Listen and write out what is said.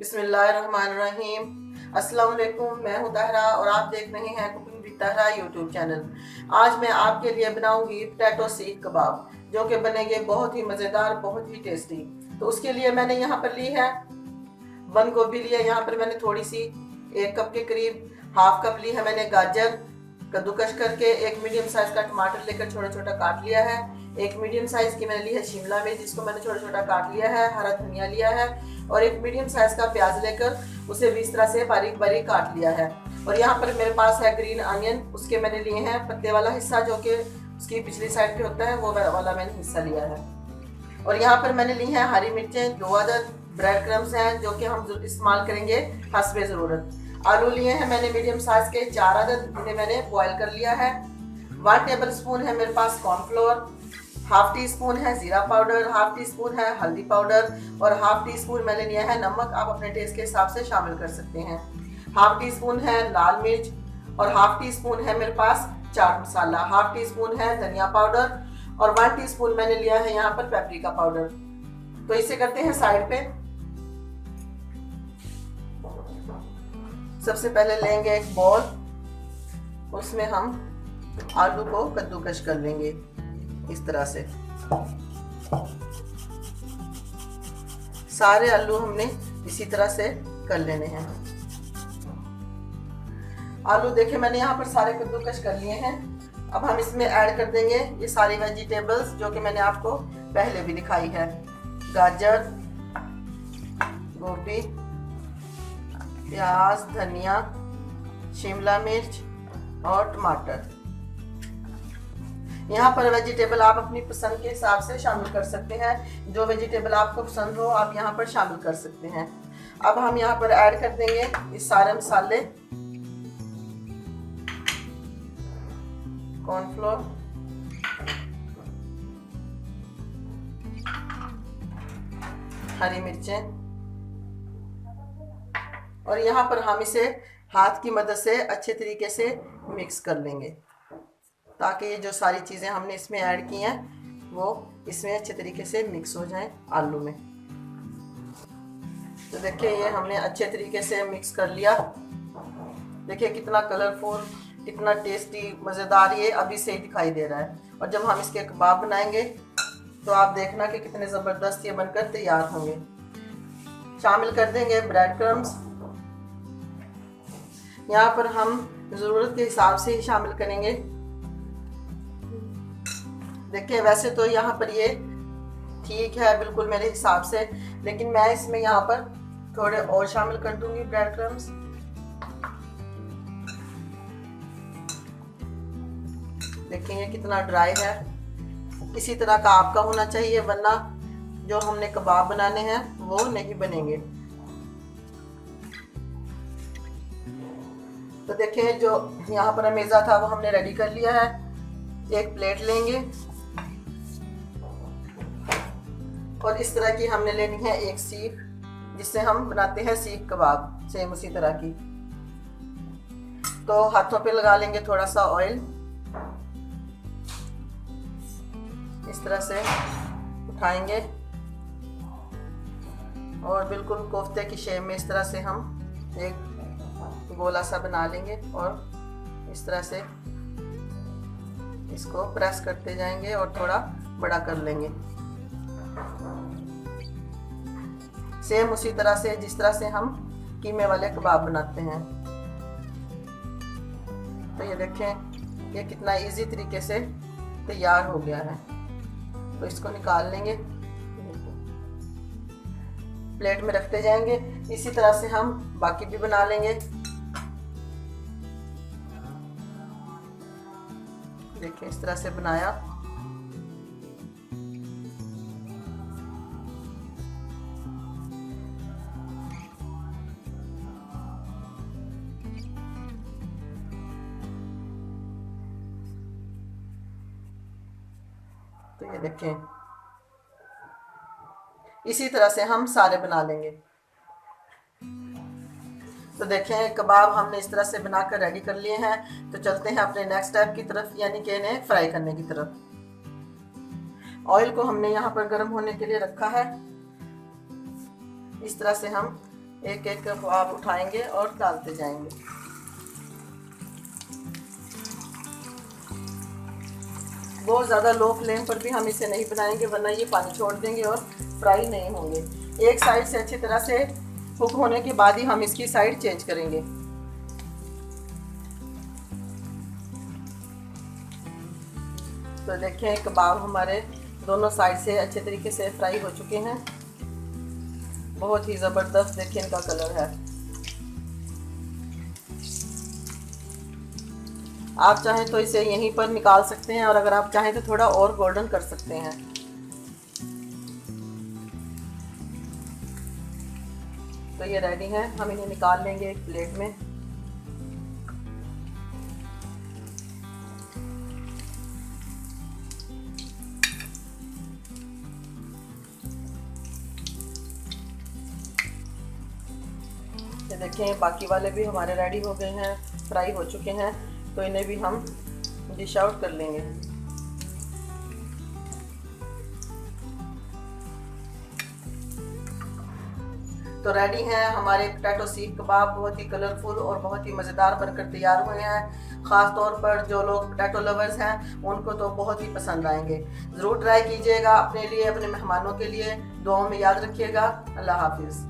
बिस्मिल्लाहिर्रहमानिर्रहीम। अस्सलाम वालेकुम। मैं हूं तहरा और आप देख रहे हैं कुकिंग विद तहरा यूट्यूब चैनल। आज मैं आपके लिए बनाऊंगी पोटैटो सीख कबाब, जो कि बनेंगे बहुत ही मज़ेदार, बहुत ही टेस्टी। तो उसके लिए मैंने यहाँ पर ली है बंद गोभी लिया, यहाँ पर मैंने थोड़ी सी 1 कप के करीब। हाफ कप ली है मैंने गाजर कद्दूकश करके। एक मीडियम साइज का टमाटर लेकर छोटा छोटा काट लिया है। एक मीडियम साइज की मैंने ली है शिमला मिर्च, जिसको मैंने छोटा छोटा काट लिया है। हरा धनिया लिया है और एक मीडियम साइज का प्याज लेकर उसे भी इस तरह से बारीक बारीक काट लिया है। और यहाँ पर मेरे पास है ग्रीन अनियन, उसके मैंने लिए हैं पत्ते वाला हिस्सा, जो कि उसकी पिछली साइड पे होता है, वो वाला मैंने हिस्सा लिया है। और यहाँ पर मैंने ली है हरी मिर्चें 2 अदद। ब्रेड क्रम्स हैं जो कि हम इस्तेमाल करेंगे हस्बे ज़रूरत। आलू लिए हैं मैंने मीडियम साइज के 4 अदद, इन्हें मैंने बॉईल कर लिया है। 1 टेबल स्पून है मेरे पास कॉर्नफ्लोर, हाफ टी स्पून है जीरा पाउडर, हाफ टी स्पून है हल्दी पाउडर और हाफ टी स्पून मैंने लिया है नमक। आप अपने टेस्ट के हिसाब से शामिल कर सकते हैं। हाफ टी स्पून है लाल मिर्च और हाफ टी स्पून है मेरे पास chaat masala. Half tea spoon है धनिया पाउडर और 1 टी स्पून मैंने लिया है यहाँ पर पेपरिका पाउडर। तो इसे करते हैं साइड पे। सबसे पहले लेंगे एक बॉल, उसमें हम आलू को कद्दूकश कर लेंगे इस तरह से। सारे आलू हमने इसी तरह से कर लेने हैं। आलू देखे मैंने यहाँ पर सारे कद्दूकश कर लिए हैं। अब हम इसमें ऐड कर देंगे ये सारी वेजिटेबल्स जो कि मैंने आपको पहले भी दिखाई है। गाजर, गोभी, प्याज, धनिया, शिमला मिर्च और टमाटर। यहाँ पर वेजिटेबल आप अपनी पसंद के हिसाब से शामिल कर सकते हैं। जो वेजिटेबल आपको पसंद हो आप यहाँ पर शामिल कर सकते हैं। अब हम यहाँ पर ऐड कर देंगे ये सारे मसाले। कॉर्नफ्लोर, हरी मिर्चें और यहाँ पर हम इसे हाथ की मदद से अच्छे तरीके से मिक्स कर लेंगे, ताकि ये जो सारी चीज़ें हमने इसमें ऐड की हैं वो इसमें अच्छे तरीके से मिक्स हो जाएं आलू में। तो देखिए ये हमने अच्छे तरीके से मिक्स कर लिया। देखिए कितना कलरफुल, कितना टेस्टी, मज़ेदार ये अभी से ही दिखाई दे रहा है। और जब हम इसके कबाब बनाएंगे तो आप देखना कि कितने ज़बरदस्त ये बनकर तैयार होंगे। शामिल कर देंगे ब्रेड क्रम्स। यहाँ पर हम ज़रूरत के हिसाब से ही शामिल करेंगे। देखिए वैसे तो यहाँ पर ये ठीक है बिल्कुल मेरे हिसाब से, लेकिन मैं इसमें यहाँ पर थोड़े और शामिल कर दूंगी ब्रेड क्रम्स। देखिए ये कितना ड्राई है, इसी तरह का आपका होना चाहिए, वरना जो हमने कबाब बनाने हैं वो नहीं बनेंगे। तो देखिए जो यहाँ पर अमेज़ा था वो हमने रेडी कर लिया है। एक प्लेट लेंगे और इस तरह की हमने लेनी है एक सीख, जिससे हम बनाते हैं सीख कबाब, सेम उसी तरह की। तो हाथों पे लगा लेंगे थोड़ा सा ऑयल, इस तरह से उठाएंगे और बिल्कुल कोफ्ते की शेप में इस तरह से हम एक गोला सा बना लेंगे और इस तरह से इसको प्रेस करते जाएंगे और थोड़ा बड़ा कर लेंगे, सेम उसी तरह से जिस तरह से हम कीमे वाले कबाब बनाते हैं। तो ये देखें ये कितना इजी तरीके से तैयार हो गया है। तो इसको निकाल लेंगे, प्लेट में रखते जाएंगे। इसी तरह से हम बाकी भी बना लेंगे। देखिए इस तरह से बनाया। तो ये देखें इसी तरह से हम सारे बना लेंगे। तो देखें कबाब हमने इस तरह से बनाकर रेडी कर लिए हैं। तो चलते हैं अपने नेक्स्ट स्टेप की तरफ, यानी कि इन्हें फ्राई करने की तरफ। ऑयल को हमने यहाँ पर गर्म होने के लिए रखा है। इस तरह से हम एक एक कबाब उठाएंगे और डालते जाएंगे। बहुत ज़्यादा लो फ्लेम पर भी हम इसे नहीं बनाएंगे, वरना ये पानी छोड़ देंगे और फ्राई नहीं होंगे। एक साइड से अच्छी तरह से कुक होने के बाद ही हम इसकी साइड चेंज करेंगे। तो देखें कबाब हमारे दोनों साइड से अच्छे तरीके से फ्राई हो चुके हैं। बहुत ही ज़बरदस्त देखिए इनका कलर है। आप चाहें तो इसे यहीं पर निकाल सकते हैं और अगर आप चाहें तो थोड़ा और गोल्डन कर सकते हैं। तो ये रेडी है, हम इन्हें निकाल लेंगे एक प्लेट में। ये देखें बाकी वाले भी हमारे रेडी हो गए हैं, फ्राई हो चुके हैं। तो इन्हें भी हम डिश आउट कर लेंगे। तो रेडी हैं हमारे पोटैटो सीख कबाब। बहुत ही कलरफुल और बहुत ही मज़ेदार बनकर तैयार हुए हैं। ख़ास तौर पर जो लोग पोटैटो लवर्स हैं उनको तो बहुत ही पसंद आएंगे। ज़रूर ट्राई कीजिएगा अपने लिए, अपने मेहमानों के लिए। दुआओं में याद रखिएगा। अल्लाह हाफिज़।